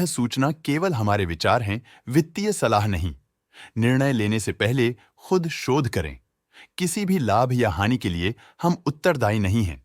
सूचना केवल हमारे विचार हैं, वित्तीय सलाह नहीं। निर्णय लेने से पहले खुद शोध करें। किसी भी लाभ या हानि के लिए हम उत्तरदायी नहीं हैं।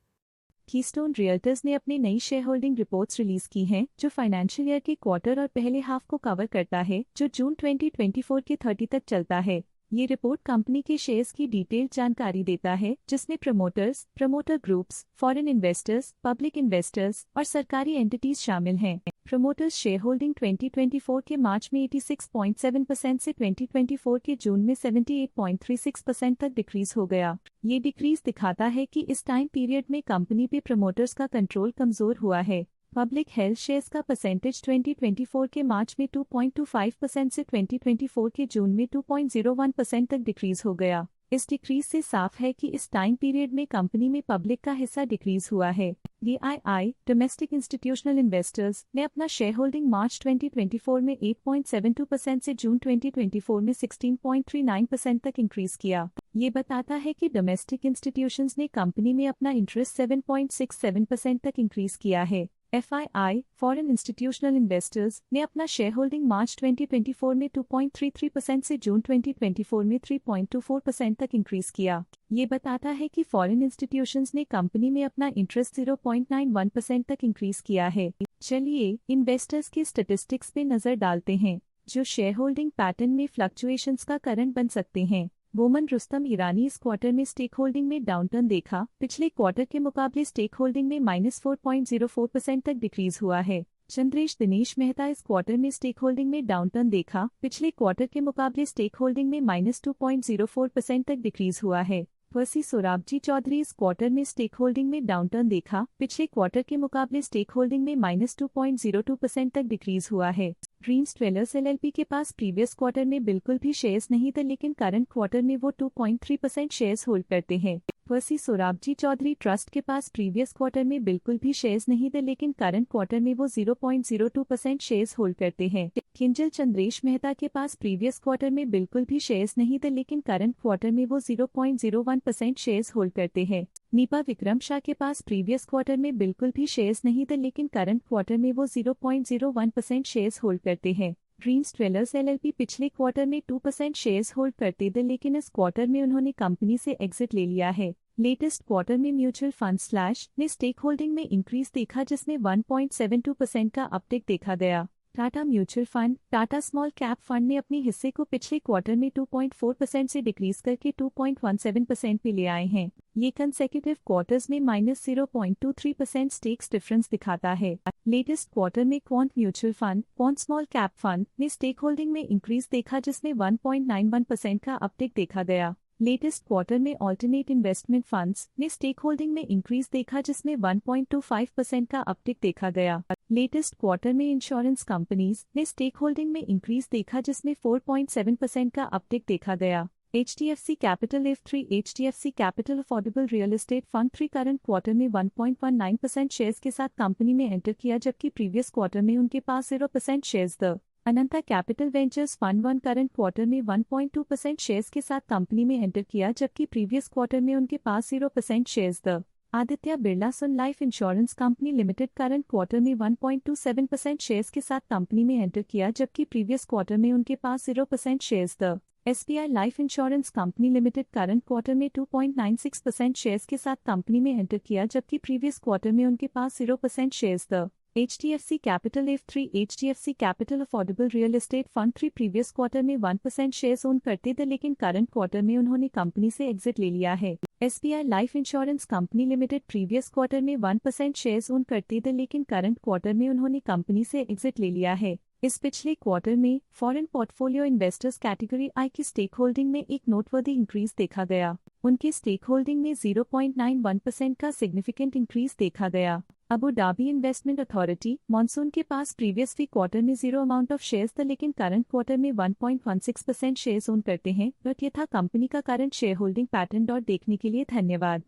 कीस्टोन रियल्टर्स ने अपनी नई शेयर होल्डिंग रिपोर्ट्स रिलीज की हैं, जो फाइनेंशियल ईयर के क्वार्टर और पहले हाफ को कवर करता है, जो जून 2024 के 30 तक चलता है। ये रिपोर्ट कंपनी के शेयर्स की डिटेल्ड जानकारी देता है, जिसमें promoters, promoter groups, foreign investors, public investors और सरकारी एंटिटीज शामिल हैं। प्रमोटर्स शेयर होल्डिंग 2024 के मार्च में 86.7% से 2024 के जून में 78.36% तक डिक्रीज हो गया। ये डिक्रीज दिखाता है कि इस टाइम पीरियड में कंपनी पे प्रमोटर्स का कंट्रोल कमजोर हुआ है। पब्लिक हेल्थ शेयर्स का परसेंटेज 2024 के मार्च में 2.25% से 2024 के जून में 2.01% तक डिक्रीज हो गया। इस डिक्रीज से साफ है कि इस टाइम पीरियड में कंपनी में पब्लिक का हिस्सा डिक्रीज हुआ है। DII डोमेस्टिक इंस्टीट्यूशनल इन्वेस्टर्स ने अपना शेयर होल्डिंग मार्च 2024 में 8.72% से जून 2024 में 16.39% तक इंक्रीज किया। ये बताता है कि डोमेस्टिक इंस्टीट्यूशंस ने कंपनी में अपना इंटरेस्ट 7.67% तक इंक्रीज किया है। FII फॉरेन इंस्टीट्यूशनल इन्वेस्टर्स ने अपना शेयर होल्डिंग मार्च 2024 में 2.33% से जून 2024 में 3.24% तक इंक्रीज किया। ये बताता है कि फॉरेन इंस्टीट्यूशंस ने कंपनी में अपना इंटरेस्ट 0.91% तक इंक्रीज किया है। चलिए इन्वेस्टर्स के स्टैटिस्टिक्स पे नजर डालते हैं, जो शेयर होल्डिंग पैटर्न में फ्लक्चुएशंस का कारण बन सकते हैं। बोमन रुस्तम ईरानी इस क्वार्टर में स्टेक होल्डिंग में डाउनटर्न देखा। पिछले क्वार्टर के मुकाबले स्टेक होल्डिंग में -4.04% तक डिक्रीज हुआ है। चंद्रेश दिनेश मेहता इस क्वार्टर में स्टेक होल्डिंग में डाउनटर्न देखा। पिछले क्वार्टर के मुकाबले स्टेक होल्डिंग में -2.04% तक डिक्रीज हुआ है। पर्सी सोराबजी चौधरी इस क्वार्टर में स्टेक होल्डिंग में डाउनटर्न देखा। पिछले क्वार्टर के मुकाबले स्टेक होल्डिंग में -2.02% तक डिक्रीज हुआ है। ड्रीम्स ट्वेलर्स LLP के पास प्रीवियस क्वार्टर में बिल्कुल भी शेयर्स नहीं थे, लेकिन करंट क्वार्टर में वो 2.3% शेयर्स होल्ड करते हैं। पर्सी सोराबजी चौधरी ट्रस्ट के पास प्रीवियस क्वार्टर में बिल्कुल भी शेयर्स नहीं थे, लेकिन करंट क्वार्टर में वो 0.02% शेयर्स होल्ड करते हैं। किंजल चंद्रेश मेहता के पास प्रीवियस क्वार्टर में बिल्कुल भी शेयर्स नहीं थे, लेकिन करंट क्वार्टर में वो 0.01% शेयर्स होल्ड करते हैं। नीपा विक्रम शाह के पास प्रीवियस क्वार्टर में बिल्कुल भी शेयर्स नहीं थे, लेकिन करंट क्वार्टर में वो 0.01% शेयर्स होल्ड करते हैं। ड्रीम्स ट्वेलर्स LLP पिछले क्वार्टर में 2% शेयर्स होल्ड करते थे, लेकिन इस क्वार्टर में उन्होंने कंपनी से एग्जिट ले लिया है। लेटेस्ट क्वार्टर में म्यूचुअल फंड स्लैश ने स्टेक होल्डिंग में इंक्रीज देखा, जिसमें 1.72% का अपटेक देखा गया। Tata mutual fund Tata small cap fund ने अपने हिस्से को पिछले क्वार्टर में 2.4% से डिक्रीज करके 2.17% पे ले आए हैं। ये कंसेक्यूटिव क्वार्टर्स में -0.23% स्टेक्स डिफरेंस दिखाता है। लेटेस्ट क्वार्टर में quant mutual fund quant small cap fund ने स्टेक होल्डिंग में इंक्रीज देखा, जिसमें 1.91% का अपटेक देखा गया। लेटेस्ट क्वार्टर में ऑल्टरनेट इन्वेस्टमेंट फंड्स ने स्टेक होल्डिंग में इंक्रीज देखा, जिसमें 1.25% का अपटिक देखा गया। लेटेस्ट क्वार्टर में इंश्योरेंस कंपनीज ने स्टेक होल्डिंग में इंक्रीज देखा, जिसमें 4.7% का अपटिक देखा गया। HDFC capital F3 HDFC capital affordable real estate fund 3 current quarter में 1.19% शेयर्स के साथ कंपनी में एंटर किया, जबकि प्रीवियस क्वार्टर में उनके पास 0% shares the Ananta capital ventures fund 1 current quarter में 1.2% शेयर्स के साथ कंपनी में एंटर किया, जबकि प्रीवियस क्वार्टर में उनके पास 0% shares the Aditya Birla Sun Life insurance company limited current quarter में 1.27% शेयर्स के साथ कंपनी में एंटर किया, जबकि प्रीवियस क्वार्टर में उनके पास 0% shares the SBI life insurance company limited current quarter में 2.96% शेयर्स के साथ कंपनी में एंटर किया, जबकि प्रीवियस क्वार्टर में उनके पास 0% shares the HDFC capital F3 HDFC capital affordable real estate fund 3 previous quarter में 1% शेयर्स ओन करते थे, लेकिन करंट क्वार्टर में उन्होंने कंपनी से एग्जिट ले लिया है। SBI life insurance company limited previous quarter में 1% शेयर्स ओन करते थे, लेकिन करंट क्वार्टर में उन्होंने कंपनी से एग्जिट ले लिया है। इस पिछले क्वार्टर में foreign portfolio investors category I की स्टेक होल्डिंग में एक नोटवर्दी इंक्रीज देखा गया। उनके स्टेक होल्डिंग में 0.91% का सिग्निफिकेंट इंक्रीज देखा गया। Abu Dhabi investment authority monsoon के पास प्रीवियस क्वार्टर में 0 अमाउंट ऑफ शेयर्स था, लेकिन करंट क्वार्टर में 1.16% शेयर्स ओन करते हैं। बट ये था कंपनी का करंट शेयर होल्डिंग पैटर्न। देखने के लिए धन्यवाद।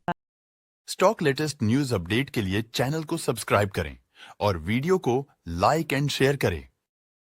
स्टॉक लेटेस्ट न्यूज अपडेट के लिए चैनल को सब्सक्राइब करें और वीडियो को लाइक एंड शेयर करें।